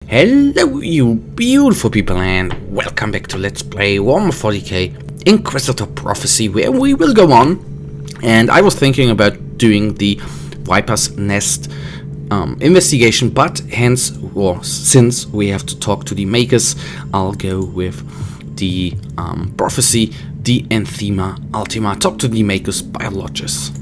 Hello you beautiful people and welcome back to Let's Play Warhammer 40k Inquisitor Prophecy, where we will go on. And I was thinking about doing the Viper's Nest investigation, but since we have to talk to the makers, I'll go with the Prophecy, the Anthema Ultima. Talk to the makers, Biologists.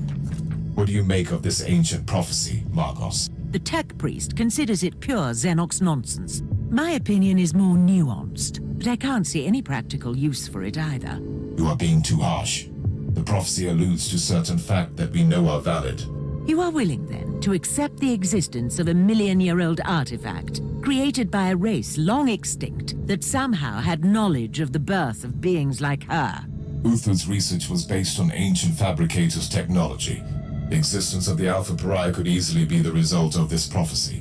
What do you make of this ancient prophecy, Margos? The tech priest considers it pure Xenox nonsense. My opinion is more nuanced, but I can't see any practical use for it either. You are being too harsh. The prophecy alludes to certain facts that we know are valid. You are willing, then, to accept the existence of a million-year-old artifact created by a race long extinct that somehow had knowledge of the birth of beings like her? Uther's research was based on ancient fabricators' technology. The existence of the Alpha Pariah could easily be the result of this prophecy.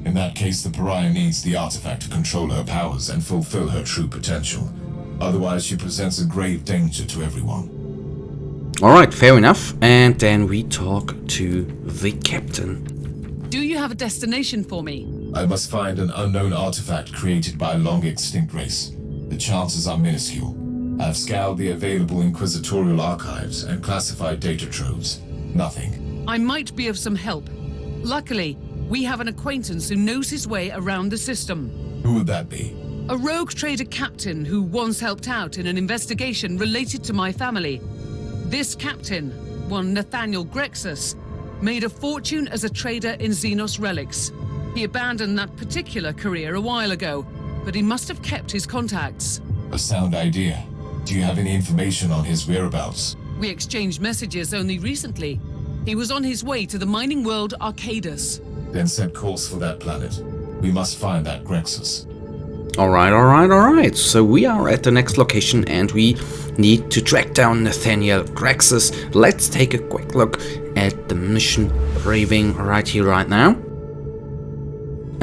In that case, the Pariah needs the artifact to control her powers and fulfill her true potential. Otherwise, she presents a grave danger to everyone. Alright, fair enough. And then we talk to the captain. Do you have a destination for me? I must find an unknown artifact created by a long-extinct race. The chances are minuscule. I've scoured the available inquisitorial archives and classified data troves. Nothing. I might be of some help. Luckily, we have an acquaintance who knows his way around the system. Who would that be? A rogue trader captain who once helped out in an investigation related to my family. This captain, one Nathaniel Grexus, made a fortune as a trader in Xenos relics. He abandoned that particular career a while ago, but he must have kept his contacts. A sound idea. Do you have any information on his whereabouts? We exchanged messages only recently. He was on his way to the mining world Arcadus. Then set course for that planet. We must find that Grexus. Alright. So we are at the next location and we need to track down Nathaniel Grexus. Let's take a quick look at the mission briefing right here, right now.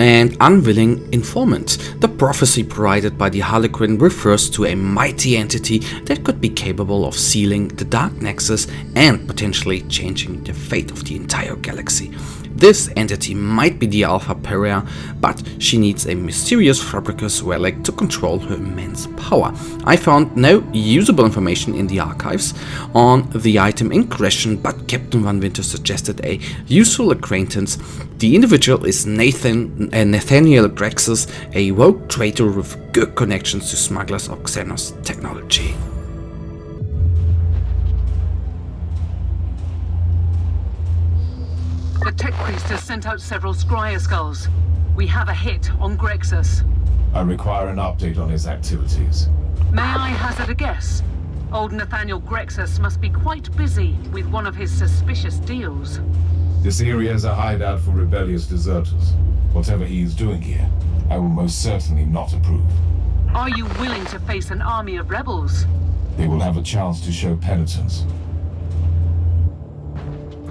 And Unwilling Informant. The prophecy provided by the Harlequin refers to a mighty entity that could be capable of sealing the Dark Nexus and potentially changing the fate of the entire galaxy. This entity might be the Alpha Pariah, but she needs a mysterious Fabricus relic to control her immense power. I found no usable information in the archives on the item in question, but Captain Van Winter suggested a useful acquaintance. The individual is Nathaniel Grexus, a rogue traitor with good connections to smugglers of Xenos technology. The tech priest has sent out several scryer skulls. We have a hit on Grexus. I require an update on his activities. May I hazard a guess? Old Nathaniel Grexus must be quite busy with one of his suspicious deals. This area is a hideout for rebellious deserters. Whatever he is doing here, I will most certainly not approve. Are you willing to face an army of rebels? They will have a chance to show penitence.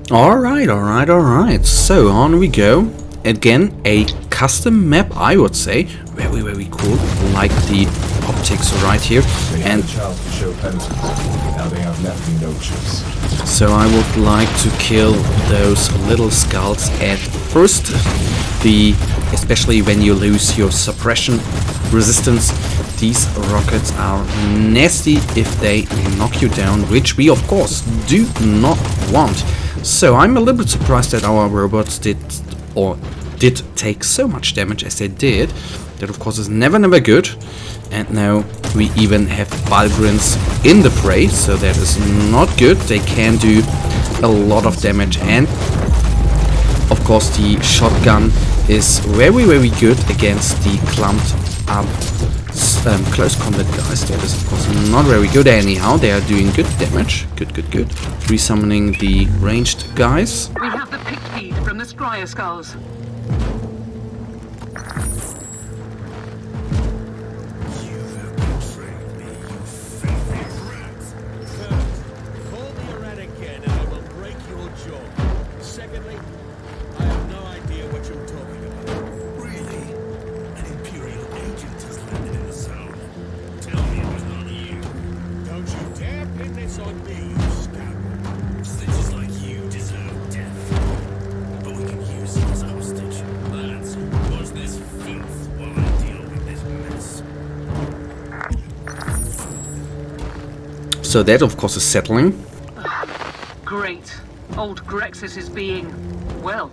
Alright. So on we go. Again, a custom map, I would say. Very cool. Like the optics right here. They have a chance to show penitence. Now they have left me no choice. So I would like to kill those little skulls at first. Especially when you lose your suppression resistance. These rockets are nasty if they knock you down, which we of course do not want. So I'm a little bit surprised that our robots did take so much damage as they did. That of course is never good. And now we even have Valgrians in the fray, so that is not good. They can do a lot of damage, and of course the shotgun is very good against the clumped up close combat guys. That is of course not very good anyhow. They are doing good damage. Good. Resummoning the ranged guys. We have the pick feed from the scryer skulls. This So that, of course, is settling. Great. Old Grexus is being, well,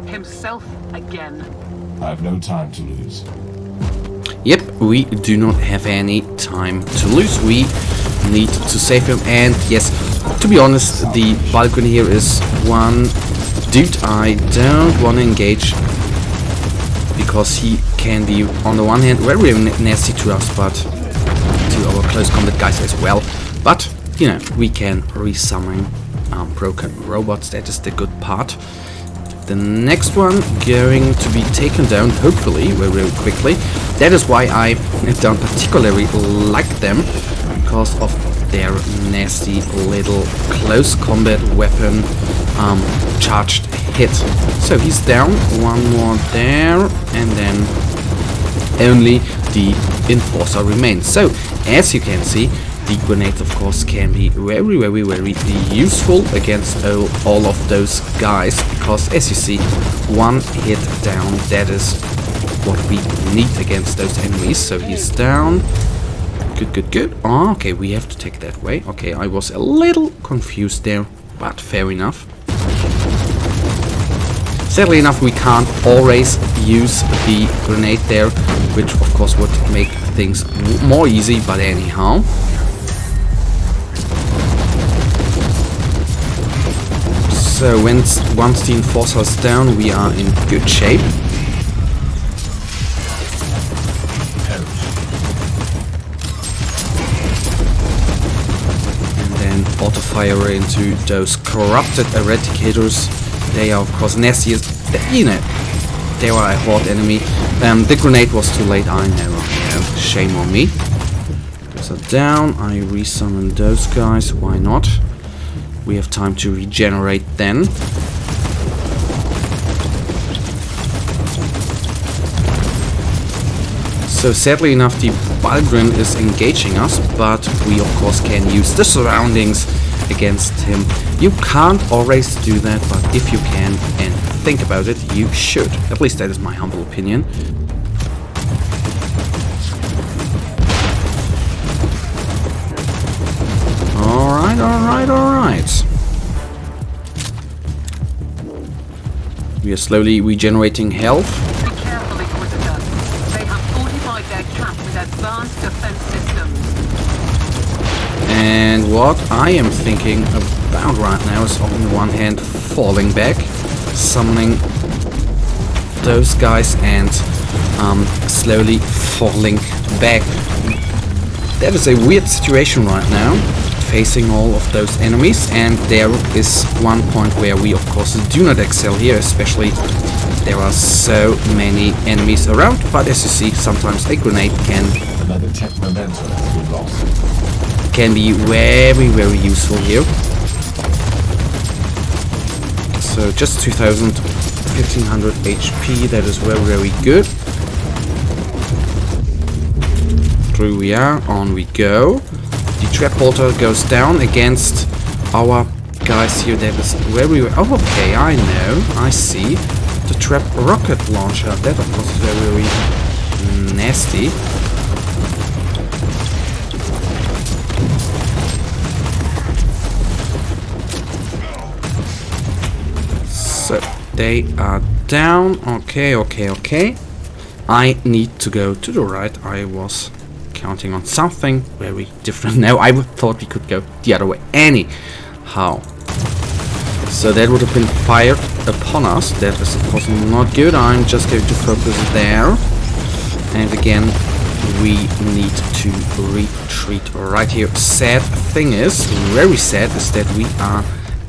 himself again. I have no time to lose. Yep, we do not have any time to lose. We need to save him. And yes, to be honest, the Balkan here is one dude I don't want to engage, because he can be, on the one hand, very nasty to us, but to our close combat guys as well. But, you know, we can resummon broken robots. That is the good part. The next one going to be taken down, hopefully, very quickly. That is why I don't particularly like them, because of their nasty little close combat weapon charged hit. So he's down, one more there, and then only the Enforcer remains. So, as you can see, the grenades, of course, can be very useful against all of those guys, because, as you see, one hit down, that is what we need against those enemies. So he's down. Good. Oh, okay, we have to take that way. Okay, I was a little confused there, but fair enough. Sadly enough, we can't always use the grenade there, which of course would make things more easy, but anyhow. So once the Enforcer is down, we are in good shape. And then auto-fire into those corrupted Eradicators. They are, of course, nasty as, you know, they were a horde enemy. The grenade was too late, I know. Shame on me. Those are down. I resummon those guys, why not? We have time to regenerate then. So sadly enough, the Balgrin is engaging us, but we of course can use the surroundings against him. You can't always do that, but if you can and think about it, you should. At least that is my humble opinion. Alright. We are slowly regenerating health. Be careful, Inquisitor. They have fortified their camp with advanced defense systems. And what I am thinking about right now is, on the one hand, falling back, summoning those guys, and slowly falling back. That is a weird situation right now, facing all of those enemies, and there is one point where we of course do not excel here, especially there are so many enemies around, but as you see, sometimes a grenade can be very useful here. So just 1500 HP, that is very good. Through we are, on we go. The trap bolter goes down against our guys here. That is very... Oh, okay, I know. I see. The trap rocket launcher. That, of course, is very nasty. So, they are down. Okay. I need to go to the right. I was counting on something very different. Now I thought we could go the other way. Anyhow, so that would have been fired upon us. That is of course not good. I'm just going to focus there, and again we need to retreat right here. Sad thing is, very sad, is that we are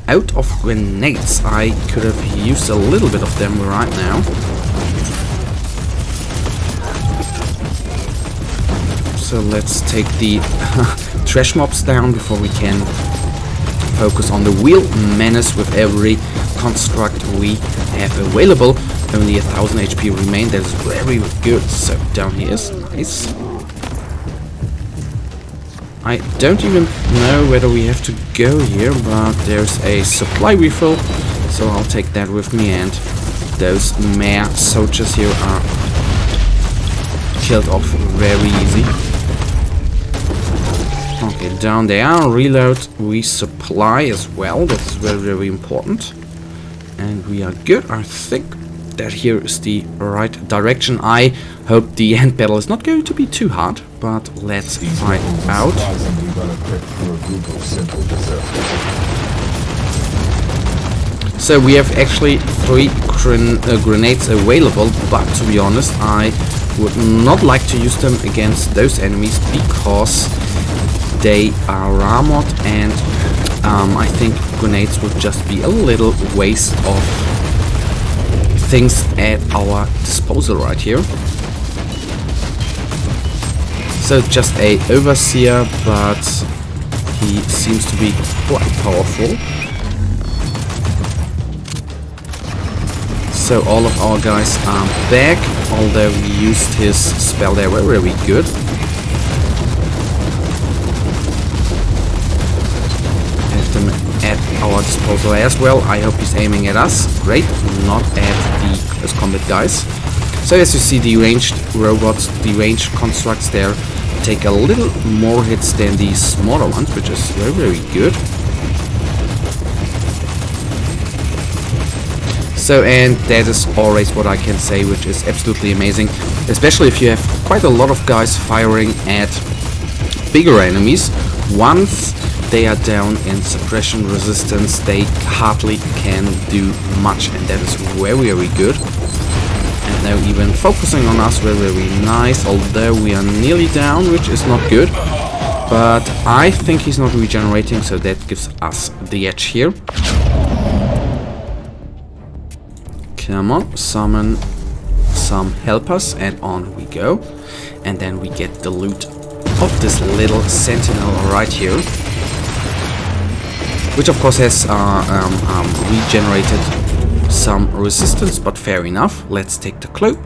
out of grenades. I could have used a little bit of them right now. So let's take the trash mobs down before we can focus on the wheel menace with every construct we have available. Only 1000 HP remain. That is very good. So down here is nice. I don't even know whether we have to go here, but there's a supply refill, so I'll take that with me, and those mare soldiers here are killed off very easy. Okay, down there. Reload, resupply as well. That's very, very important. And we are good. I think that here is the right direction. I hope the end battle is not going to be too hard, but let's find out. So we have actually 3 grenades available, but to be honest, I would not like to use them against those enemies because they are armored, and I think grenades would just be a little waste of things at our disposal right here. So just a overseer, but he seems to be quite powerful. So all of our guys are back, although we used his spell there very, very good. Have them at our disposal as well. I hope he's aiming at us. Great, not at the close combat guys. So as you see, the ranged robots, the ranged constructs there take a little more hits than the smaller ones, which is very, very good. So, and that is always what I can say, which is absolutely amazing, especially if you have quite a lot of guys firing at bigger enemies. Once they are down in suppression resistance, they hardly can do much, and that is very, very good. And now even focusing on us, very, very nice, although we are nearly down, which is not good. But I think he's not regenerating, so that gives us the edge here. Come on, summon some helpers, and on we go. And then we get the loot of this little sentinel right here, which of course has regenerated some resistance, but fair enough. Let's take the clue.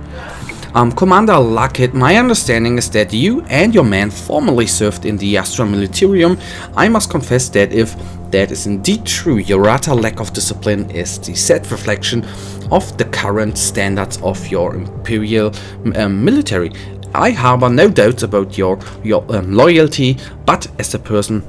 Commander Luckett, my understanding is that you and your men formerly served in the Astra Militarium. I must confess that if that is indeed true, your utter lack of discipline is the sad reflection of the current standards of your imperial military. I harbor no doubts about your loyalty, but as a person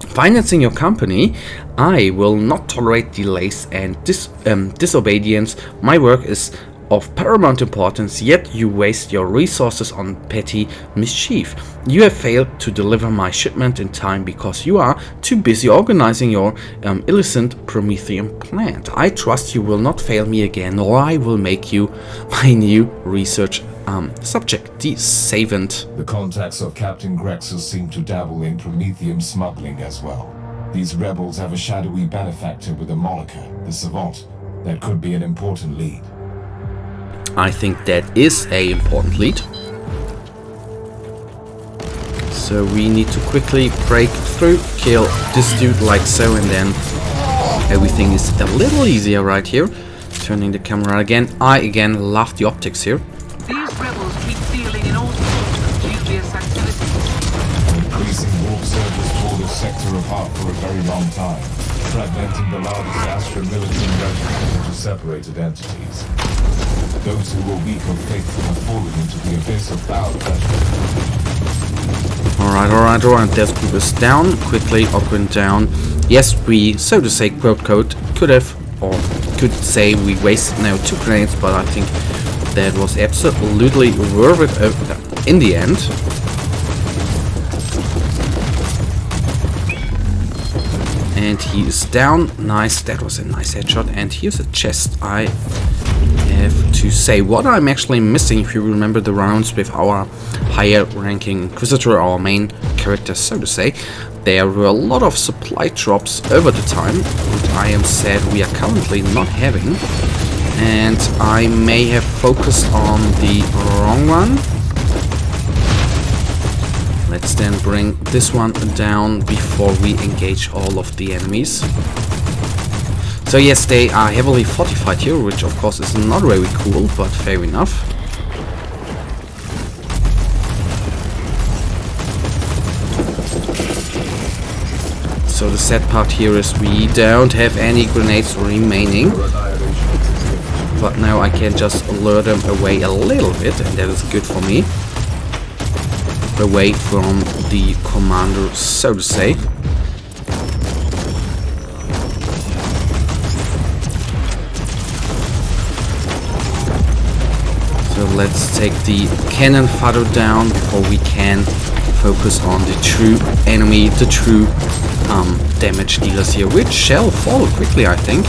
financing your company, I will not tolerate delays and disobedience. My work is of paramount importance, yet you waste your resources on petty mischief. You have failed to deliver my shipment in time because you are too busy organizing your illicit Promethean plant. I trust you will not fail me again, or I will make you my new research subject, the Savant. The contacts of Captain Grexus seem to dabble in Prometheum smuggling as well. These rebels have a shadowy benefactor with a moniker, the Savant. That could be an important lead. I think that is an important lead. So we need to quickly break through, kill this dude like so, and then everything is a little easier right here. Turning the camera again. I again love the optics here. These rebels keep dealing in all sorts of dubious activities. Increasing warp servers tore this sector apart for a very long time, fragmenting the largest Astra militant regiment into separated entities. Those who were weak or faithful have fallen into the abyss of foul pleasure. Alright, this group is down. Quickly, Ogwyn down. Yes, we, so to say, quote, could have, or could say we wasted now 2 grenades, but I think that was absolutely worth it in the end. And he is down. Nice, that was a nice headshot. And here's a chest. I have to say, what I'm actually missing, if you remember the rounds with our higher ranking Inquisitor, our main character, so to say, there were a lot of supply drops over the time, which I am sad we are currently not having. And I may have focused on the wrong one. Let's then bring this one down before we engage all of the enemies. So yes, they are heavily fortified here, which of course is not very cool, but fair enough. So the sad part here is we don't have any grenades remaining. But now I can just lure them away a little bit, and that is good for me. away from the commander, so to say. So let's take the cannon fodder down before we can focus on the true enemy, the true damage dealers here, which shall fall quickly, I think.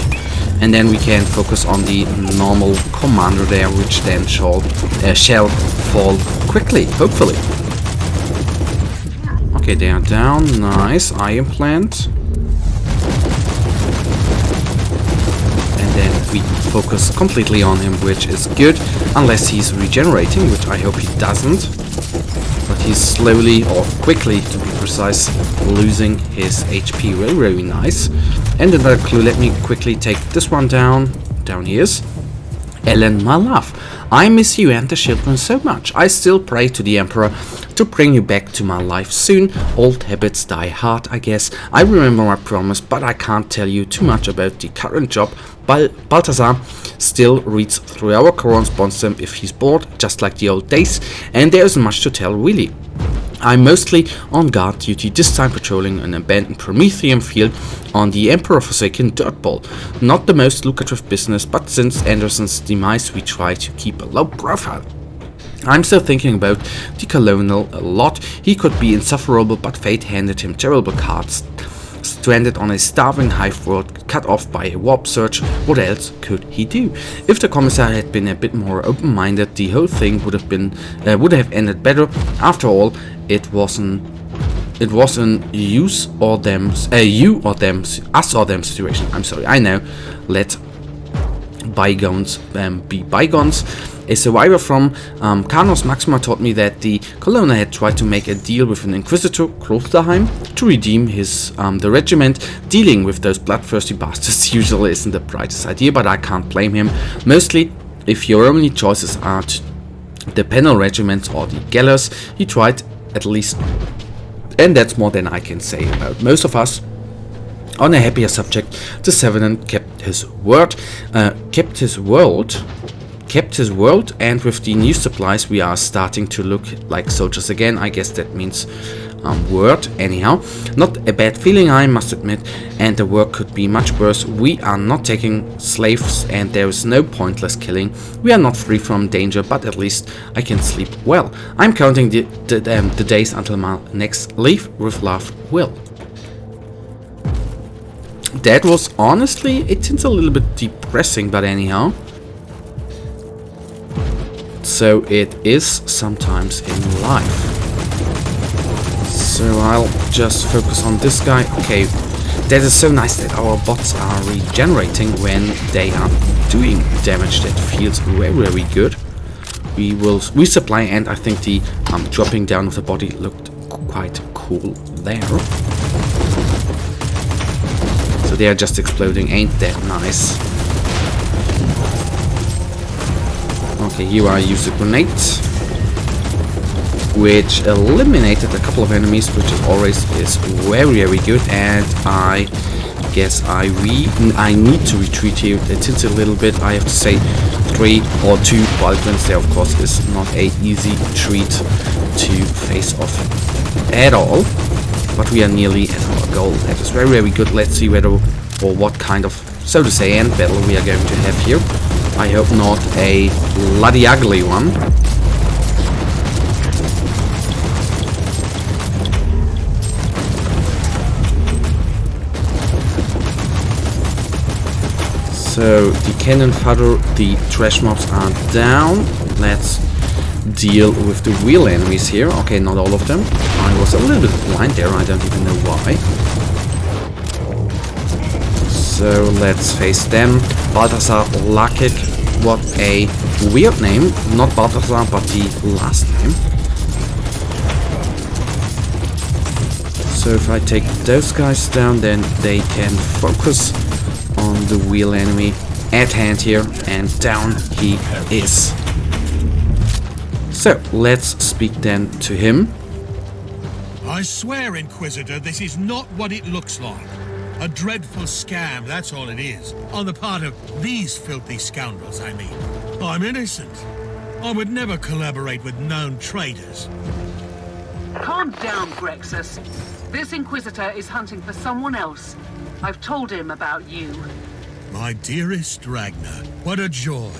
And then we can focus on the normal commander there, which then shall fall quickly, hopefully. Okay, they are down. Nice. Eye implant. And then we focus completely on him, which is good. Unless he's regenerating, which I hope he doesn't. But he's slowly, or quickly to be precise, losing his HP. Very, very nice. And another clue, let me quickly take this one down. Down he is. Ellen, my love, I miss you and the children so much. I still pray to the Emperor to bring you back to my life soon. Old habits die hard, I guess. I remember my promise, but I can't tell you too much about the current job. Balthazar still reads through our correspondence if he's bored, just like the old days, and there isn't much to tell, really. I'm mostly on guard duty, this time patrolling an abandoned Prometheum field on the Emperor-forsaken dirt ball. Not the most lucrative business, but since Anderson's demise we try to keep a low profile. I'm still thinking about the Colonel a lot. He could be insufferable, but fate handed him terrible cards. Stranded on a starving hive world, cut off by a warp surge, what else could he do? If the commissar had been a bit more open-minded, the whole thing would have ended better. After all, it was an us or them situation. I'm sorry. I know. Let bygones be bygones. A survivor from Carnos Maxima taught me that the Colonna had tried to make a deal with an Inquisitor, Klosterheim, to redeem the regiment. Dealing with those bloodthirsty bastards usually isn't the brightest idea, but I can't blame him. Mostly, if your only choices are the Penal Regiment or the Gallows, he tried at least, and that's more than I can say about most of us. On a happier subject, the Sevenant kept his word, and with the new supplies we are starting to look like soldiers again. I guess that means word anyhow. Not a bad feeling, I must admit, and the work could be much worse. We are not taking slaves and there is no pointless killing. We are not free from danger, but at least I can sleep well. I'm counting the days until my next leave. With love, Will. That was honestly, it's a little bit depressing, but anyhow. So it is sometimes in life. So I'll just focus on this guy. Okay, that is so nice that our bots are regenerating when they are doing damage. That feels very, very good. We will resupply, and I think the dropping down of the body looked quite cool there. So they are just exploding, ain't that nice? Okay, here I use a grenade, which eliminated a couple of enemies, which is very, very good. And I guess I need to retreat here. It's a little bit, I have to say, 3 or 2 Vulcans there, of course, is not a easy treat to face off at all. But we are nearly at our goal. That is very, very good. Let's see whether or what kind of, so to say, end battle we are going to have here. I hope not a bloody ugly one. So the cannon fodder, the trash mobs are down. Let's deal with the real enemies here. Okay, not all of them. I was a little bit blind there, I don't even know why. So let's face them. Balthazar Lakik, what a weird name. Not Balthazar, but the last name. So if I take those guys down, then they can focus on the real enemy at hand here, and down he is. So let's speak then to him. I swear, Inquisitor, this is not what it looks like. A dreadful scam, that's all it is. On the part of these filthy scoundrels, I mean. I'm innocent. I would never collaborate with known traitors. Calm down, Grexus. This Inquisitor is hunting for someone else. I've told him about you. My dearest Ragnar, what a joy.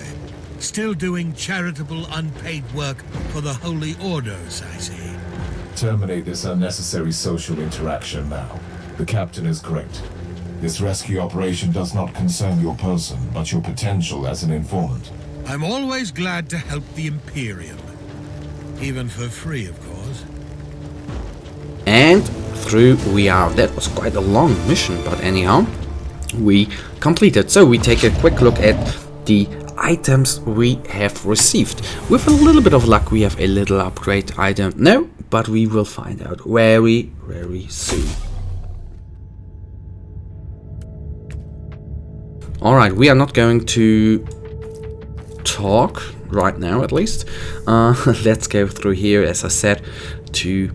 Still doing charitable unpaid work for the Holy Orders, I see. Terminate this unnecessary social interaction now. The captain is correct. This rescue operation does not concern your person, but your potential as an informant. I'm always glad to help the Imperium. Even for free, of course. And through we are. That was quite a long mission, but anyhow, we completed. So we take a quick look at the items we have received. With a little bit of luck, we have a little upgrade. I don't know, but we will find out very, very soon. Alright, we are not going to talk right now, at least. Let's go through here, as I said, through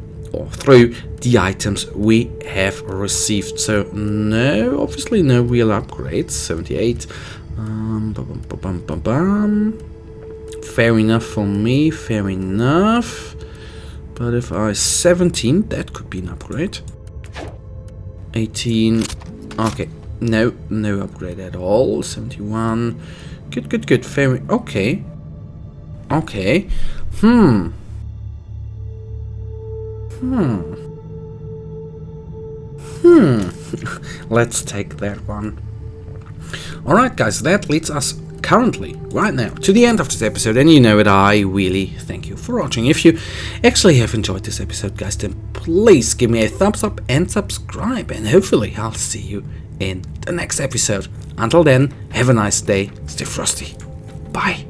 the items we have received. So no, obviously no real upgrades. 78. Fair enough for me, fair enough. But if I 17, that could be an upgrade. 18. Okay, no upgrade at all. 71. Good. Fair. Okay. Let's take that one. Alright guys, that leads us currently, right now, to the end of this episode, and you know it, I really thank you for watching. If you actually have enjoyed this episode, guys, then please give me a thumbs up and subscribe, and hopefully I'll see you in the next episode. Until then, have a nice day, stay frosty, bye.